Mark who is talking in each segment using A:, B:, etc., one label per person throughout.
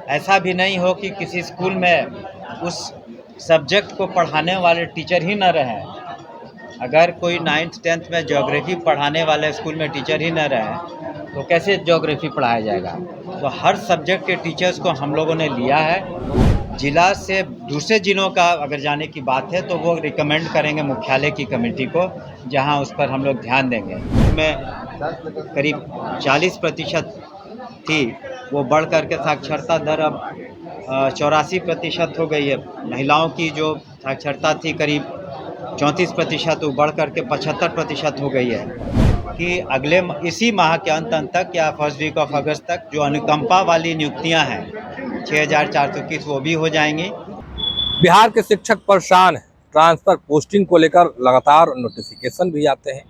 A: ऐसा भी नहीं हो कि किसी स्कूल में उस सब्जेक्ट को पढ़ाने वाले टीचर ही न रहें। अगर कोई 9th-10th में ज्योग्राफी पढ़ाने वाले स्कूल में टीचर ही न रहें तो कैसे ज्योग्राफी पढ़ाया जाएगा। तो हर सब्जेक्ट के टीचर्स को हम लोगों ने लिया है। जिला से दूसरे जिलों का अगर जाने की बात है तो वो रिकमेंड करेंगे मुख्यालय की कमेटी को, जहां उस पर हम लोग ध्यान देंगे। इसमें करीब 40% थी, वो बढ़ कर के साक्षरता दर अब 84% हो गई है। महिलाओं की जो साक्षरता थी करीब 34%, वो बढ़ कर के 75% हो गई है। कि अगले इसी माह के अंत तक या फर्स्ट वीक ऑफ अगस्त तक जो अनुकंपा वाली नियुक्तियां हैं 6421 वो भी हो जाएंगी।
B: बिहार के शिक्षक परेशान हैं। ट्रांसफर पोस्टिंग को लेकर लगातार नोटिफिकेशन भी आते हैं,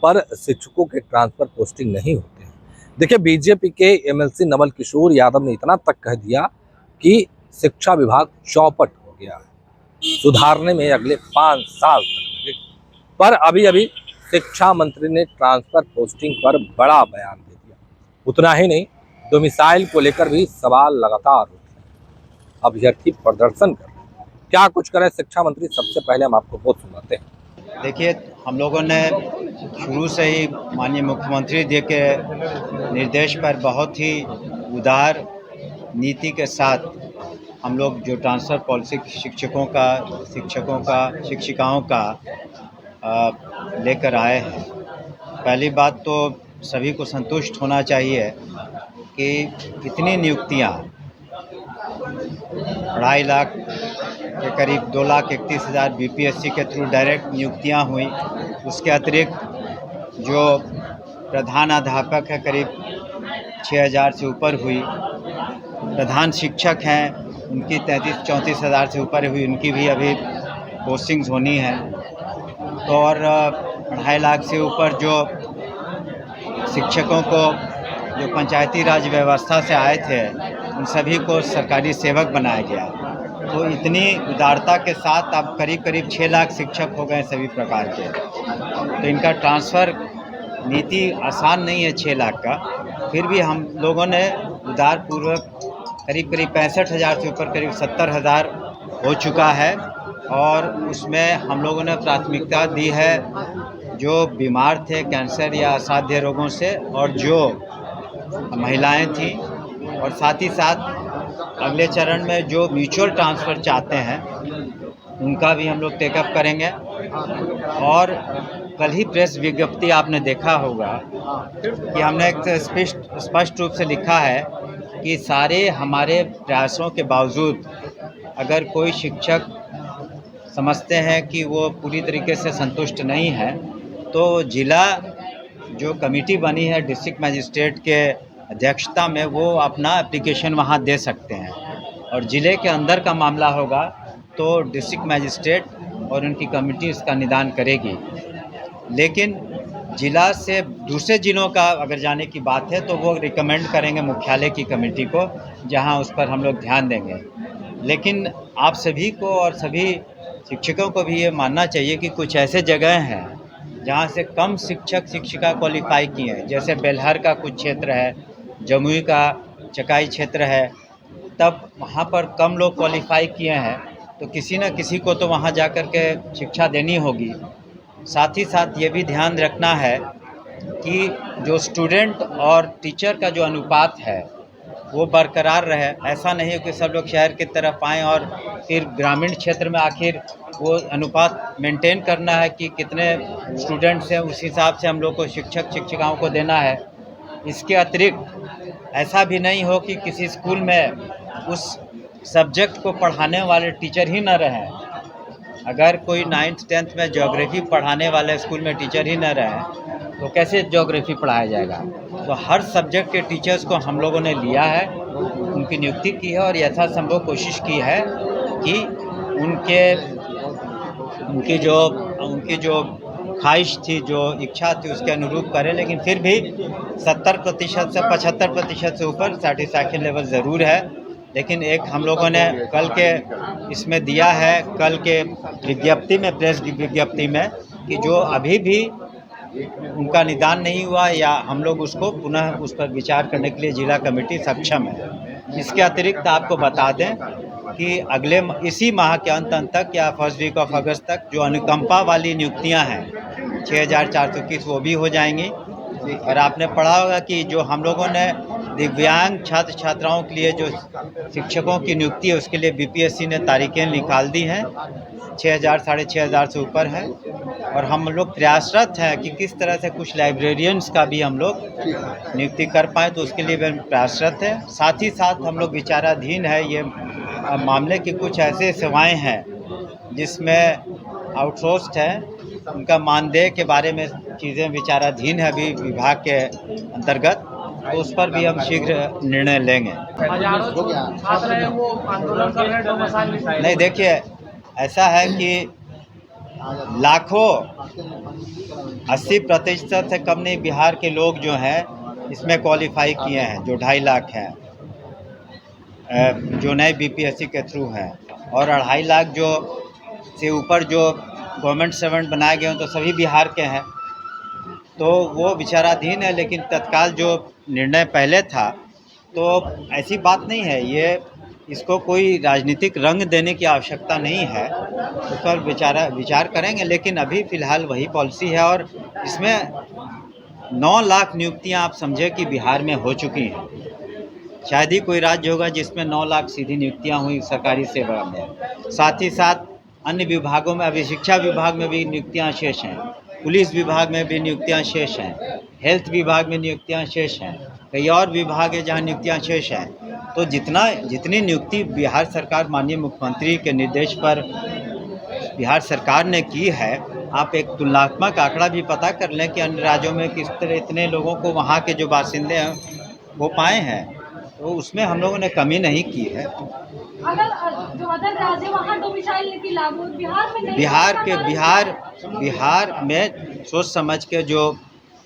B: पर शिक्षकों के ट्रांसफर पोस्टिंग नहीं होते हैं। देखिए, बीजेपी के एमएलसी नवल किशोर यादव ने इतना तक कह दिया कि शिक्षा विभाग चौपट हो गया, सुधारने में अगले 5 साल तक लगेगा। पर अभी शिक्षा मंत्री ने ट्रांसफर पोस्टिंग पर बड़ा बयान दे दिया। उतना ही नहीं, डोमिसाइल को लेकर भी सवाल लगातार उठ रहे हैं। अभ्यर्थी प्रदर्शन कर रहे हैं। क्या कुछ करे शिक्षा मंत्री, सबसे पहले हम आपको वो सुनाते हैं।
A: देखिए, हम लोगों ने शुरू से ही माननीय मुख्यमंत्री जी के निर्देश पर बहुत ही उदार नीति के साथ हम लोग जो ट्रांसफ़र पॉलिसी शिक्षिकाओं का लेकर आए हैं। पहली बात तो सभी को संतुष्ट होना चाहिए कि इतनी नियुक्तियां 2.5 लाख के करीब 2,31,000 बीपीएससी के थ्रू डायरेक्ट नियुक्तियां हुई। उसके अतिरिक्त जो प्रधानाध्यापक है करीब 6,000 से ऊपर हुई। प्रधान शिक्षक हैं उनकी 33-34 हज़ार से ऊपर हुई, उनकी भी अभी पोस्टिंग्स होनी है। तो और 2.5 लाख से ऊपर जो शिक्षकों को जो पंचायती राज व्यवस्था से आए थे उन सभी को सरकारी सेवक बनाया गया। तो इतनी उदारता के साथ अब करीब 6 लाख शिक्षक हो गए सभी प्रकार के। तो इनका ट्रांसफ़र नीति आसान नहीं है 6 लाख का, फिर भी हम लोगों ने उदारपूर्वक करीब 65,000 से ऊपर करीब 70,000 हो चुका है। और उसमें हम लोगों ने प्राथमिकता दी है जो बीमार थे कैंसर या असाध्य रोगों से, और जो महिलाएं थीं, और साथ ही साथ अगले चरण में जो म्यूचुअल ट्रांसफ़र चाहते हैं उनका भी हम लोग टेकअप करेंगे। और कल ही प्रेस विज्ञप्ति आपने देखा होगा कि हमने एक स्पष्ट रूप से लिखा है कि सारे हमारे प्रयासों के बावजूद अगर कोई शिक्षक समझते हैं कि वो पूरी तरीके से संतुष्ट नहीं है तो जिला जो कमेटी बनी है डिस्ट्रिक्ट मजिस्ट्रेट के अध्यक्षता में, वो अपना एप्लीकेशन वहाँ दे सकते हैं। और ज़िले के अंदर का मामला होगा तो डिस्ट्रिक्ट मजिस्ट्रेट और उनकी कमेटी इसका निदान करेगी। लेकिन जिला से दूसरे जिलों का अगर जाने की बात है तो वो रिकमेंड करेंगे मुख्यालय की कमेटी को, जहां उस पर हम लोग ध्यान देंगे। लेकिन आप सभी को और सभी शिक्षकों को भी ये मानना चाहिए कि कुछ ऐसे जगह हैं जहां से कम शिक्षक शिक्षिका क्वालिफाई किए हैं, जैसे बेलहर का कुछ क्षेत्र है, जमुई का चकाई क्षेत्र है, तब वहाँ पर कम लोग क्वालिफाई किए हैं तो किसी न किसी को तो वहाँ जा कर के शिक्षा देनी होगी। साथ ही साथ ये भी ध्यान रखना है कि जो स्टूडेंट और टीचर का जो अनुपात है वो बरकरार रहे। ऐसा नहीं है कि सब लोग शहर की तरफ आएँ और फिर ग्रामीण क्षेत्र में आखिर वो अनुपात मेंटेन करना है कि कितने स्टूडेंट्स हैं, उस हिसाब से हम लोग को शिक्षक शिक्षिकाओं को देना है। इसके अतिरिक्त ऐसा भी नहीं हो कि किसी स्कूल में उस सब्जेक्ट को पढ़ाने वाले टीचर ही न रहें। अगर कोई 9th-10th में ज्योग्राफी पढ़ाने वाले स्कूल में टीचर ही न रहें तो कैसे ज्योग्राफी पढ़ाया जाएगा। तो हर सब्जेक्ट के टीचर्स को हम लोगों ने लिया है, उनकी नियुक्ति की है और यथासंभव कोशिश की है कि उनकी जो ख्वाहिश थी, जो इच्छा थी, उसके अनुरूप करें। लेकिन फिर भी 70% से 75% से ऊपर सेटिस्फैक्शन लेवल ज़रूर है। लेकिन एक हम लोगों ने कल के इसमें दिया है, कल के विज्ञप्ति में, प्रेस विज्ञप्ति में, कि जो अभी भी उनका निदान नहीं हुआ या हम लोग उसको पुनः उस पर विचार करने के लिए जिला कमेटी सक्षम है। इसके अतिरिक्त आपको बता दें कि इसी माह के अंत तक या फर्स्ट वीक ऑफ अगस्त तक जो अनुकंपा वाली नियुक्तियां हैं 6,421 वो भी हो जाएंगी। और आपने पढ़ा होगा कि जो हम लोगों ने दिव्यांग छात्र छात्राओं के लिए जो शिक्षकों की नियुक्ति है उसके लिए बीपीएससी ने तारीखें निकाल दी हैं, 6,000 6,500 से ऊपर है। और हम लोग प्रयासरत हैं कि किस तरह से कुछ लाइब्रेरियंस का भी हम लोग नियुक्ति कर पाएँ, तो उसके लिए भी प्रयासरत है। साथ ही साथ हम लोग विचाराधीन है ये मामले की कुछ ऐसे सेवाएं हैं जिसमें आउटसोर्स्ड है, उनका मानदेय के बारे में चीज़ें विचाराधीन है अभी विभाग के अंतर्गत, तो उस पर भी हम शीघ्र निर्णय लेंगे। नहीं, देखिए ऐसा है कि लाखों 80% से कम नहीं बिहार के लोग जो हैं इसमें क्वालिफाई किए हैं, जो 2.5 लाख हैं जो नए बीपीएससी के थ्रू हैं, और 2.5 लाख जो से ऊपर जो गवर्नमेंट सर्वेंट बनाए गए हैं तो सभी बिहार के हैं, तो वो विचाराधीन है। लेकिन तत्काल जो निर्णय पहले था तो ऐसी बात नहीं है, ये इसको कोई राजनीतिक रंग देने की आवश्यकता नहीं है, उस पर विचार करेंगे। लेकिन अभी फ़िलहाल वही पॉलिसी है और इसमें 9 लाख नियुक्तियां आप समझे कि बिहार में हो चुकी हैं। शायद ही कोई राज्य होगा जिसमें 9 लाख सीधी नियुक्तियां हुई सरकारी सेवा में। साथ ही साथ अन्य विभागों में अभी शिक्षा विभाग में भी नियुक्तियां शेष हैं, पुलिस विभाग में भी नियुक्तियां शेष हैं, हेल्थ विभाग में नियुक्तियां शेष हैं, कई और विभाग है जहां नियुक्तियां शेष हैं। तो जितनी नियुक्ति बिहार सरकार माननीय मुख्यमंत्री के निर्देश पर बिहार सरकार ने की है, आप एक तुलनात्मक आंकड़ा भी पता कर लें कि अन्य राज्यों में किस तरह इतने लोगों को वहाँ के जो बासिंदे हैं वो पाए हैं, तो उसमें हम लोगों ने कमी नहीं की है।
C: अगर जो अदर राज्य वहाँ डोमिसाइल नीति लागू बिहार में नहीं,
A: बिहार में सोच समझ के जो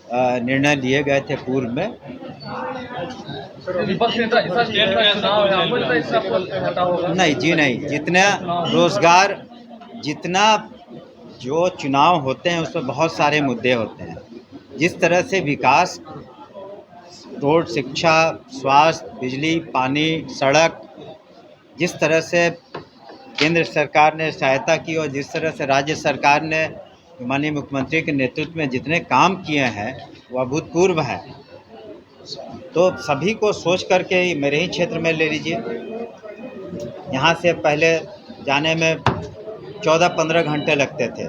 A: निर्णय लिए गए थे पूर्व में, नहीं जी नहीं, जितना जो चुनाव होते हैं उसमें बहुत सारे मुद्दे होते हैं। जिस तरह से विकास, रोड, शिक्षा, स्वास्थ्य, बिजली, पानी, सड़क, जिस तरह से केंद्र सरकार ने सहायता की और जिस तरह से राज्य सरकार ने माननीय मुख्यमंत्री के नेतृत्व में जितने काम किए हैं वह अभूतपूर्व है। तो सभी को सोच करके ही मेरे ही क्षेत्र में ले लीजिए, यहाँ से पहले जाने में 14-15 घंटे लगते थे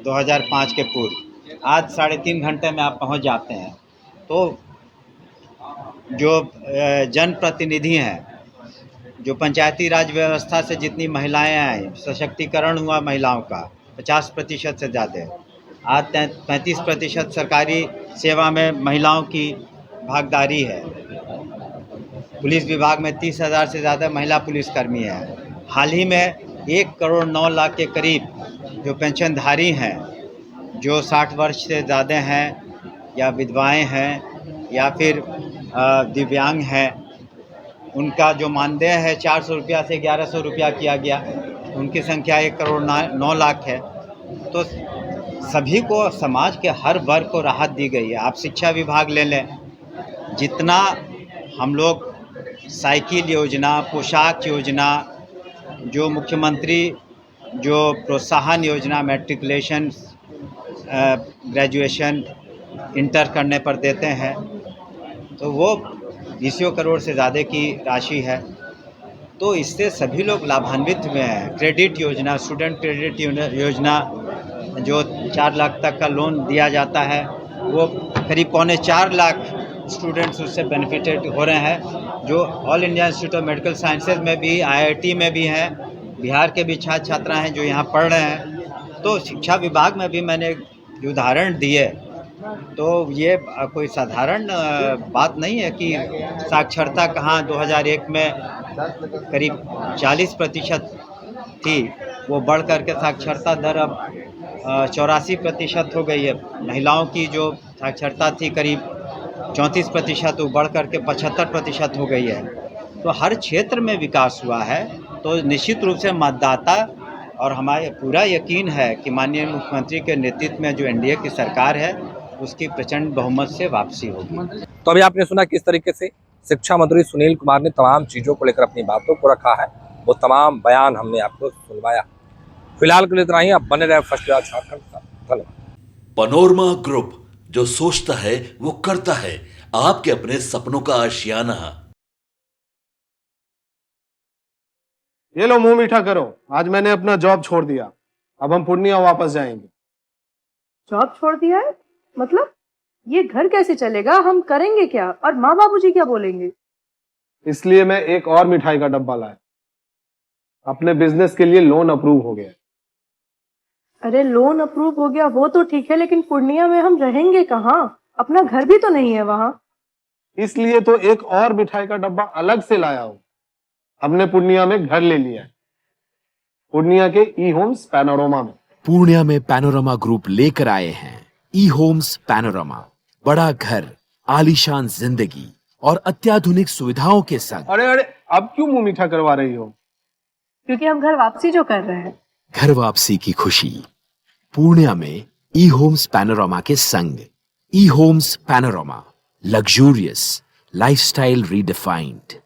A: 2005 के पूर्व, आज 3.5 घंटे में आप पहुँच जाते हैं। तो जो जनप्रतिनिधि हैं, जो पंचायती राज व्यवस्था से जितनी महिलाएं आई, सशक्तिकरण हुआ महिलाओं का 50% से ज़्यादा, आज 35% सरकारी सेवा में महिलाओं की भागीदारी है। पुलिस विभाग में 30,000 से ज़्यादा महिला पुलिसकर्मी हैं। हाल ही में 1 करोड़ 9 लाख के करीब जो पेंशनधारी हैं, जो 60 वर्ष से ज़्यादा हैं या विधवाएं हैं या फिर दिव्यांग हैं, उनका जो मानदेय है 400 रुपया से 1100 रुपया किया गया, उनकी संख्या 1 करोड़ 9 लाख है। तो सभी को, समाज के हर वर्ग को राहत दी गई है। आप शिक्षा विभाग ले लें, जितना हम लोग साइकिल योजना, पोशाक योजना, जो मुख्यमंत्री जो प्रोत्साहन योजना, मैट्रिकुलेशन, ग्रेजुएशन, इंटर करने पर देते हैं, तो वो 20 करोड़ से ज़्यादा की राशि है। तो इससे सभी लोग लाभान्वित हुए हैं। क्रेडिट योजना, स्टूडेंट क्रेडिट योजना, जो 4 लाख तक का लोन दिया जाता है, वो करीब 3.25 लाख स्टूडेंट्स उससे बेनिफिटेड हो रहे हैं, जो all India institute of medical sciences में भी, IIT में भी हैं, बिहार के भी छात्र छात्रा हैं जो यहाँ पढ़ रहे हैं। तो शिक्षा विभाग में भी मैंने उदाहरण दिए, तो ये कोई साधारण बात नहीं है कि साक्षरता कहाँ 2001 में करीब 40% थी, वो बढ़ कर के साक्षरता दर अब 84% हो गई है। महिलाओं की जो साक्षरता थी करीब 34%, वो बढ़ कर के 75% हो गई है। तो हर क्षेत्र में विकास हुआ है। तो निश्चित रूप से मतदाता और हमारे पूरा यकीन है कि माननीय मुख्यमंत्री के नेतृत्व में जो NDA की सरकार है उसकी प्रचंड बहुमत से वापसी होगी।
B: तो अभी आपने सुना किस तरीके से शिक्षा मंत्री सुनील कुमार ने तमाम चीज़ों को लेकर अपनी बातों को रखा है, वो तमाम बयान हमने आपको सुनवाया। फिलहाल के लिए इतना ही, अब बने रहे फर्स्ट क्लास झारखंड का। धन्यवाद।
D: पनोरमा ग्रुप, जो सोचता है वो करता है, आपके अपने सपनों का आशियाना।
E: ये लो मुंह मीठा करो, आज मैंने अपना जॉब छोड़ दिया, अब हम पूर्णिया वापस जाएंगे।
F: जॉब छोड़ दिया है? मतलब ये घर कैसे चलेगा? हम करेंगे क्या? और माँ बाबूजी क्या बोलेंगे?
E: इसलिए मैं एक और मिठाई का डब्बा लाया, अपने बिजनेस के लिए लोन अप्रूव हो गया।
F: अरे लोन अप्रूव हो गया वो तो ठीक है, लेकिन पूर्णिया में हम रहेंगे कहाँ? अपना घर भी तो नहीं है वहाँ।
E: इसलिए तो एक और मिठाई का डब्बा अलग से लाया हूँ। हमने पूर्णिया में घर ले लिया है, पूर्णिया के ई होम्स पैनोरमा में।
G: पूर्णिया में पैनोरमा ग्रुप लेकर आए हैं ई होम्स पैनोरमा, बड़ा घर, आलीशान जिंदगी और अत्याधुनिक सुविधाओं के संग।
E: अरे अब क्यों मुंह मीठा करवा रही हो?
F: क्योंकि हम घर वापसी जो कर रहे हैं।
G: घर वापसी की खुशी पूर्णिया में ई होम्स पैनोरमा के संग। E homes panorama, luxurious lifestyle redefined.